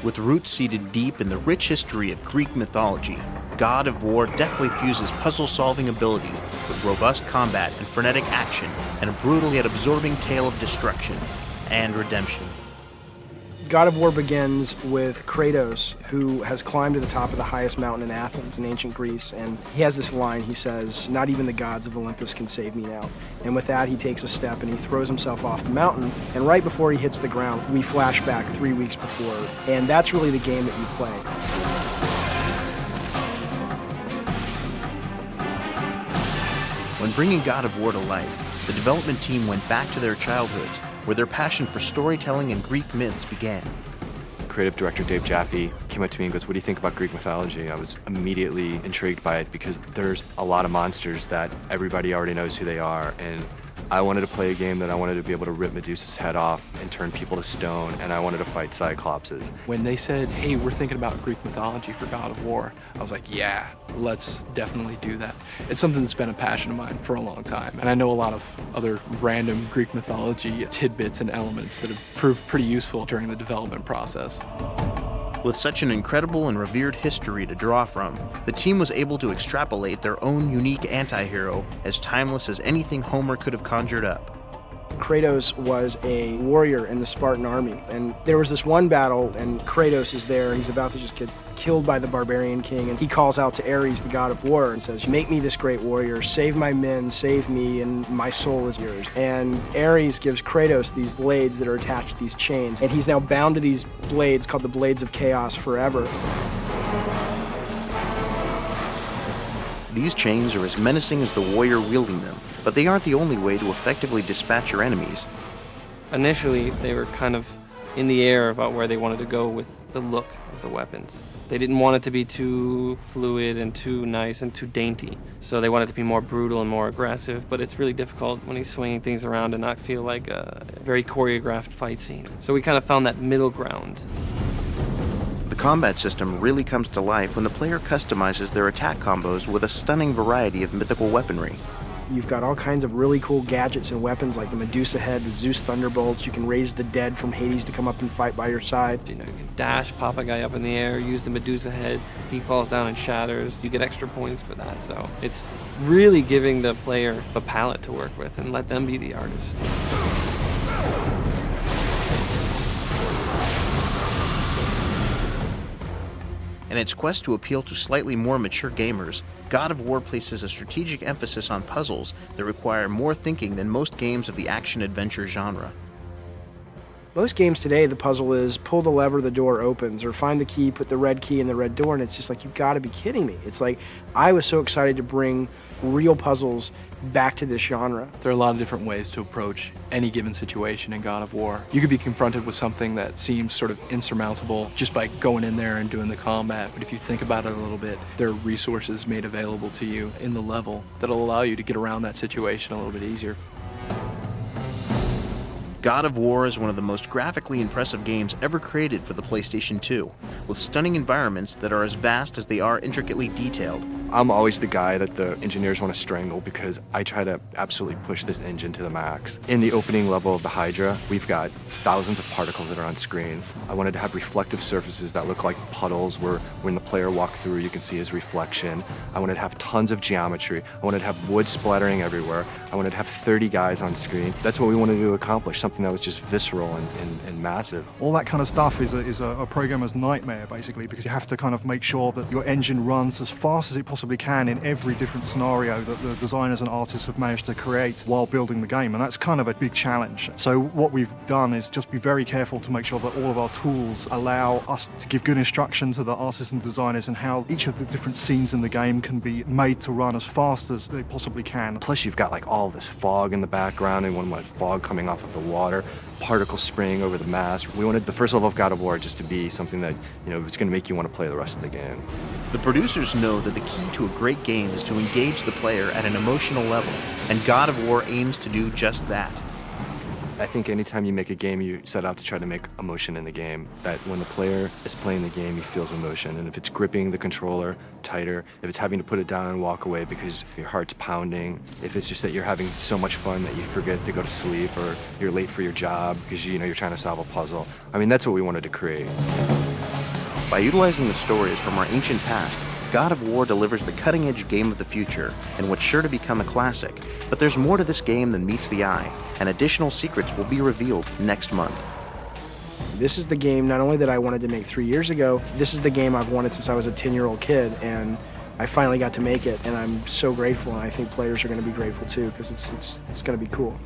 With roots seated deep in the rich history of Greek mythology, God of War deftly fuses puzzle-solving ability with robust combat and frenetic action, and a brutal yet absorbing tale of destruction and redemption. God of War begins with Kratos, who has climbed to the top of the highest mountain in Athens in ancient Greece, and he has this line. He says, "Not even the gods of Olympus can save me now." And with that, he takes a step and he throws himself off the mountain, and right before he hits the ground, we flash back 3 weeks before, and that's really the game that you play. When bringing God of War to life, the development team went back to their childhoods, where their passion for storytelling and Greek myths began. Creative director Dave Jaffe came up to me and goes, "What do you think about Greek mythology?" I was immediately intrigued by it because there's a lot of monsters that everybody already knows who they are, and I wanted to play a game that I wanted to be able to rip Medusa's head off and turn people to stone, and I wanted to fight Cyclopses. When they said, "Hey, we're thinking about Greek mythology for God of War," I was like, yeah, let's definitely do that. It's something that's been a passion of mine for a long time, and I know a lot of other random Greek mythology tidbits and elements that have proved pretty useful during the development process. With such an incredible and revered history to draw from, the team was able to extrapolate their own unique anti-hero as timeless as anything Homer could have conjured up. Kratos was a warrior in the Spartan army, and there was this one battle, and Kratos is there. He's about to just get killed by the barbarian king, and he calls out to Ares, the god of war, and says, "Make me this great warrior, save my men, save me, and my soul is yours." And Ares gives Kratos these blades that are attached to these chains, and he's now bound to these blades called the Blades of Chaos forever. These chains are as menacing as the warrior wielding them, but they aren't the only way to effectively dispatch your enemies. Initially, they were kind of in the air about where they wanted to go with the look of the weapons. They didn't want it to be too fluid and too nice and too dainty, so they wanted it to be more brutal and more aggressive, but it's really difficult when he's swinging things around and not feel like a very choreographed fight scene. So we kind of found that middle ground. The combat system really comes to life when the player customizes their attack combos with a stunning variety of mythical weaponry. You've got all kinds of really cool gadgets and weapons like the Medusa head, the Zeus thunderbolts. You can raise the dead from Hades to come up and fight by your side. You know, you can dash, pop a guy up in the air, use the Medusa head, he falls down and shatters. You get extra points for that, so it's really giving the player a palette to work with and let them be the artist. In its quest to appeal to slightly more mature gamers, God of War places a strategic emphasis on puzzles that require more thinking than most games of the action-adventure genre. Most games today, the puzzle is pull the lever, the door opens, or find the key, put the red key in the red door, and it's just like, you've got to be kidding me. It's like, I was so excited to bring real puzzles back to this genre. There are a lot of different ways to approach any given situation in God of War. You could be confronted with something that seems sort of insurmountable just by going in there and doing the combat, but if you think about it a little bit, there are resources made available to you in the level that'll allow you to get around that situation a little bit easier. God of War is one of the most graphically impressive games ever created for the PlayStation 2, with stunning environments that are as vast as they are intricately detailed. I'm always the guy that the engineers want to strangle because I try to absolutely push this engine to the max. In the opening level of the Hydra, we've got thousands of particles that are on screen. I wanted to have reflective surfaces that look like puddles where when the player walks through you can see his reflection. I wanted to have tons of geometry. I wanted to have wood splattering everywhere. I wanted to have 30 guys on screen. That's what we wanted to accomplish, something that was just visceral and massive. All that kind of stuff is a programmer's nightmare, basically, because you have to kind of make sure that your engine runs as fast as it possibly can in every different scenario that the designers and artists have managed to create while building the game, and that's kind of a big challenge. So what we've done is just be very careful to make sure that all of our tools allow us to give good instruction to the artists and designers and how each of the different scenes in the game can be made to run as fast as they possibly can. Plus you've got like all this fog in the background and one fog coming off of the water, particles spraying over the mast. We wanted the first level of God of War just to be something that, you know, was going to make you want to play the rest of the game. The producers know that the key to a great game is to engage the player at an emotional level, and God of War aims to do just that. I think anytime you make a game, you set out to try to make emotion in the game. That when the player is playing the game, he feels emotion. And if it's gripping the controller tighter, if it's having to put it down and walk away because your heart's pounding, if it's just that you're having so much fun that you forget to go to sleep or you're late for your job because you're trying to solve a puzzle. I mean, that's what we wanted to create. By utilizing the stories from our ancient past, God of War delivers the cutting-edge game of the future and what's sure to become a classic. But there's more to this game than meets the eye, and additional secrets will be revealed next month. This is the game not only that I wanted to make 3 years ago, this is the game I've wanted since I was a 10-year-old kid, and I finally got to make it, and I'm so grateful, and I think players are going to be grateful too, because it's going to be cool.